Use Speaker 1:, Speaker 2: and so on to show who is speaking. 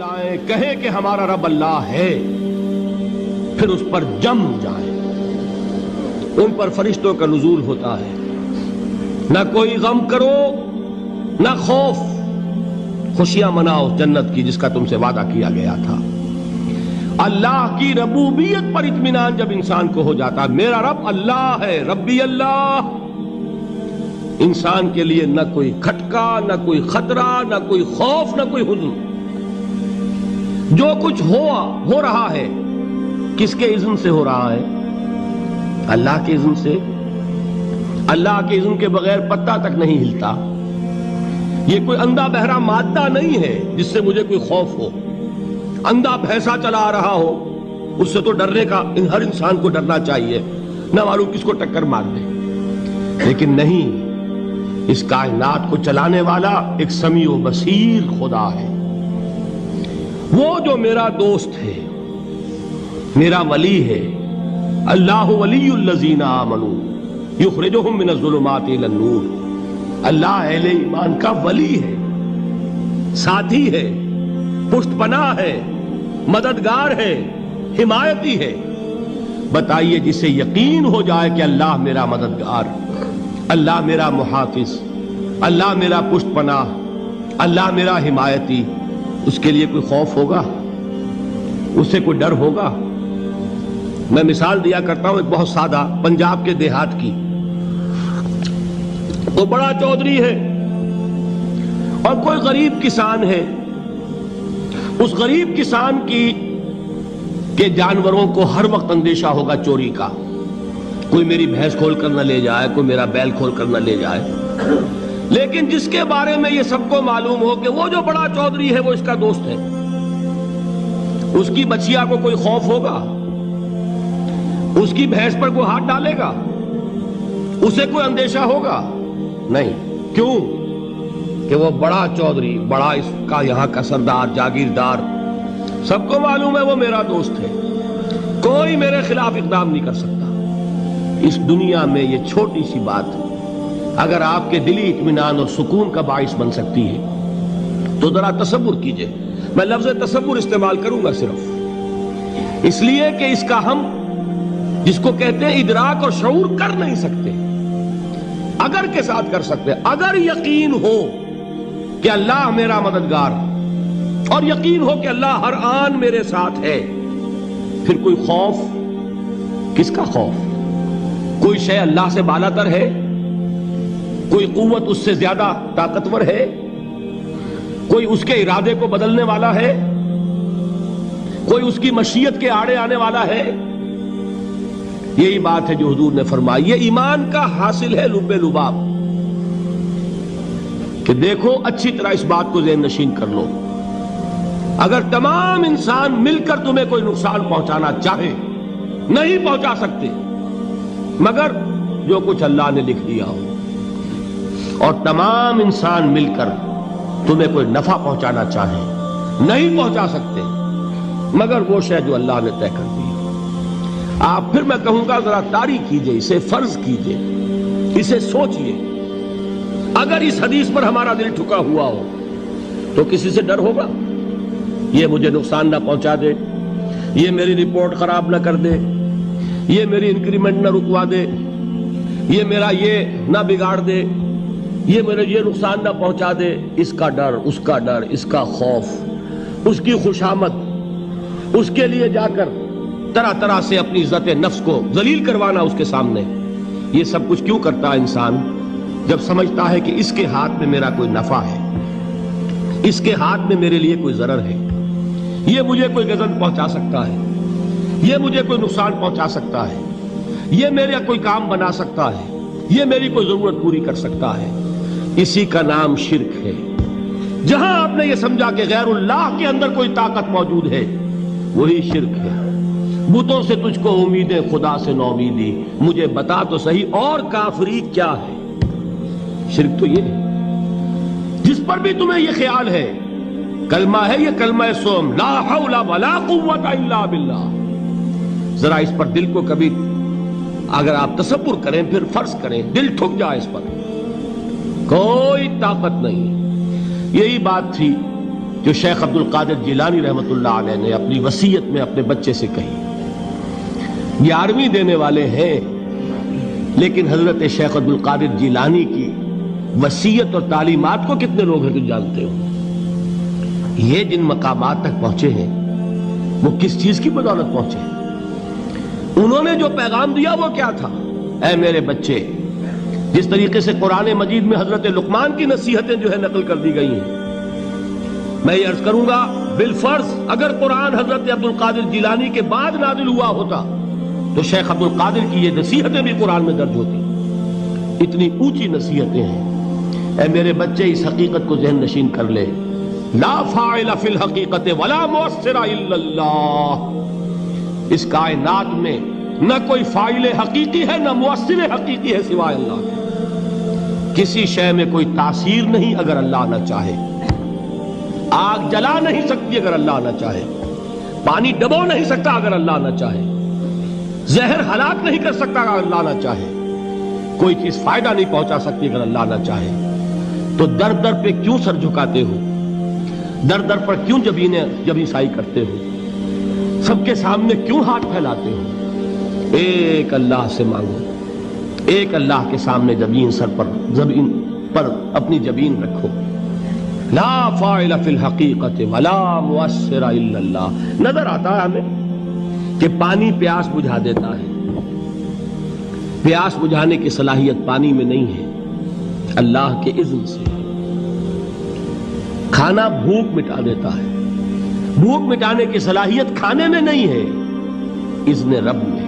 Speaker 1: لائیں کہیں کہ ہمارا رب اللہ ہے، پھر اس پر جم جائیں۔ ان پر فرشتوں کا نزول ہوتا ہے، نہ کوئی غم کرو نہ خوف، خوشیاں مناؤ جنت کی جس کا تم سے وعدہ کیا گیا تھا۔ اللہ کی ربوبیت پر اطمینان جب انسان کو ہو جاتا، میرا رب اللہ ہے، ربی اللہ، انسان کے لیے نہ کوئی کھٹکا، نہ کوئی خطرہ، نہ کوئی خوف، نہ کوئی حزن۔ جو کچھ ہو رہا ہے کس کے اذن سے ہو رہا ہے؟ اللہ کے اذن سے۔ اللہ کے اذن کے بغیر پتا تک نہیں ہلتا۔ یہ کوئی اندھا بہرا مادہ نہیں ہے جس سے مجھے کوئی خوف ہو۔ اندھا بھینسا چلا آ رہا ہو اس سے تو ڈرنے کا ہر انسان کو ڈرنا چاہیے، نہ معلوم کس کو ٹکر مار دے۔ لیکن نہیں، اس کائنات کو چلانے والا ایک سمیع و بصیر خدا ہے۔ وہ جو میرا دوست ہے، میرا ولی ہے۔ اللہ ولی الذین آمنوا یخرجہم من الظلمات الی النور۔ اللہ اہل ایمان کا ولی ہے، ساتھی ہے، پشت پناہ ہے، مددگار ہے، حمایتی ہے۔ بتائیے جسے یقین ہو جائے کہ اللہ میرا مددگار، اللہ میرا محافظ، اللہ میرا پشت پناہ، اللہ میرا حمایتی، اس کے لیے کوئی خوف ہوگا؟ اس سے کوئی ڈر ہوگا؟ میں مثال دیا کرتا ہوں ایک بہت سادہ پنجاب کے دیہات کی۔ وہ بڑا چودھری ہے اور کوئی غریب کسان ہے۔ اس غریب کسان کے جانوروں کو ہر وقت اندیشہ ہوگا چوری کا، کوئی میری بھینس کھول کر نہ لے جائے، کوئی میرا بیل کھول کر نہ لے جائے۔ لیکن جس کے بارے میں یہ سب کو معلوم ہو کہ وہ جو بڑا چودھری ہے وہ اس کا دوست ہے، اس کی بچیا کو کوئی خوف ہوگا؟ اس کی بھینس پر کوئی ہاتھ ڈالے گا؟ اسے کوئی اندیشہ ہوگا؟ نہیں۔ کیوں؟ کہ وہ بڑا چودھری، بڑا اس کا یہاں کا سردار، جاگیردار، سب کو معلوم ہے وہ میرا دوست ہے، کوئی میرے خلاف اقدام نہیں کر سکتا۔ اس دنیا میں یہ چھوٹی سی بات اگر آپ کے دلی اطمینان اور سکون کا باعث بن سکتی ہے تو ذرا تصور کیجئے۔ میں لفظ تصور استعمال کروں گا صرف اس لیے کہ اس کا ہم جس کو کہتے ہیں ادراک اور شعور کر نہیں سکتے، اگر کے ساتھ کر سکتے۔ اگر یقین ہو کہ اللہ میرا مددگار اور یقین ہو کہ اللہ ہر آن میرے ساتھ ہے، پھر کوئی خوف؟ کس کا خوف؟ کوئی شے اللہ سے بالا تر ہے؟ کوئی قوت اس سے زیادہ طاقتور ہے؟ کوئی اس کے ارادے کو بدلنے والا ہے؟ کوئی اس کی مشیت کے آڑے آنے والا ہے؟ یہی بات ہے جو حضور نے فرمائی۔ یہ ایمان کا حاصل ہے لب لباب، کہ دیکھو اچھی طرح اس بات کو ذہن نشین کر لو، اگر تمام انسان مل کر تمہیں کوئی نقصان پہنچانا چاہے نہیں پہنچا سکتے، مگر جو کچھ اللہ نے لکھ دیا ہو، اور تمام انسان مل کر تمہیں کوئی نفع پہنچانا چاہے نہیں پہنچا سکتے، مگر وہ شے جو اللہ نے طے کر دی۔ آپ پھر میں کہوں گا ذرا طاری کیجئے، اسے فرض کیجئے، اسے سوچئے۔ اگر اس حدیث پر ہمارا دل ٹھکا ہوا ہو تو کسی سے ڈر ہوگا؟ یہ مجھے نقصان نہ پہنچا دے، یہ میری رپورٹ خراب نہ کر دے، یہ میری انکریمنٹ نہ رکوا دے، یہ میرا یہ نہ بگاڑ دے، یہ میرے یہ نقصان نہ پہنچا دے۔ اس کا ڈر، اس کا ڈر، اس کا خوف، اس کی خوشامد، اس کے لیے جا کر طرح طرح سے اپنی عزت نفس کو ذلیل کروانا اس کے سامنے، یہ سب کچھ کیوں کرتا ہے انسان؟ جب سمجھتا ہے کہ اس کے ہاتھ میں میرا کوئی نفع ہے، اس کے ہاتھ میں میرے لیے کوئی ضرر ہے، یہ مجھے کوئی غضب پہنچا سکتا ہے، یہ مجھے کوئی نقصان پہنچا سکتا ہے، یہ میرا کوئی کام بنا سکتا ہے، یہ میری کوئی ضرورت پوری کر سکتا ہے، اسی کا نام شرک ہے۔ جہاں آپ نے یہ سمجھا کہ غیر اللہ کے اندر کوئی طاقت موجود ہے، وہی شرک ہے۔ بتوں سے تجھ کو امیدیں، خدا سے نومیدی، مجھے بتا تو صحیح اور کافری کیا ہے؟ شرک تو یہ ہے۔ جس پر بھی تمہیں یہ خیال ہے، کلمہ ہے یہ کلمہ سوم، لا حول ولا قوت الا باللہ، ذرا اس پر دل کو کبھی اگر آپ تصور کریں، پھر فرض کریں، دل ٹھک جائے اس پر، کوئی طاقت نہیں۔ یہی بات تھی جو شیخ عبد القادر جیلانی رحمۃ اللہ علیہ نے اپنی وصیت میں اپنے بچے سے کہی. 11ویں دینے والے ہیں، لیکن حضرت شیخ عبد القادر جیلانی کی وصیت اور تعلیمات کو کتنے لوگ ہیں جو جانتے ہو؟ یہ جن مقامات تک پہنچے ہیں وہ کس چیز کی بدولت پہنچے ہیں؟ انہوں نے جو پیغام دیا وہ کیا تھا؟ اے میرے بچے، جس طریقے سے قرآن مجید میں حضرت لقمان کی نصیحتیں جو ہے نقل کر دی گئی ہیں، میں یہ عرض کروں گا بالفرض اگر قرآن حضرت عبد القادر جیلانی کے بعد نازل ہوا ہوتا تو شیخ عبد القادر کی یہ نصیحتیں بھی قرآن میں درج ہوتی. اتنی اونچی نصیحتیں ہیں. اے میرے بچے، اس حقیقت کو ذہن نشین کر لے، لا فاعل فی الحقیقت ولا مؤثر الا اللہ. اس کائنات میں نہ کوئی فاعل حقیقی ہے نہ مؤثر حقیقی ہے سوائے اللہ کے. کسی شے میں کوئی تاثیر نہیں اگر اللہ نہ چاہے. آگ جلا نہیں سکتی اگر اللہ نہ چاہے. پانی ڈبو نہیں سکتا اگر اللہ نہ چاہے. زہر ہلاک نہیں کر سکتا اگر اللہ نہ چاہے. کوئی چیز فائدہ نہیں پہنچا سکتی اگر اللہ نہ چاہے. تو در در پہ کیوں سر جھکاتے ہو؟ در در پر کیوں جبیں سائی کرتے ہو؟ سب کے سامنے کیوں ہاتھ پھیلاتے ہو؟ ایک اللہ سے مانگو. ایک اللہ کے سامنے زمین پر اپنی جبین رکھو. لا فاعل فی الحقیقت ولا مؤثر الا اللہ. نظر آتا ہے ہمیں کہ پانی پیاس بجھا دیتا ہے. پیاس بجھانے کی صلاحیت پانی میں نہیں ہے، اللہ کے اذن سے. کھانا بھوک مٹا دیتا ہے، بھوک مٹانے کی صلاحیت کھانے میں نہیں ہے، اذن رب میں.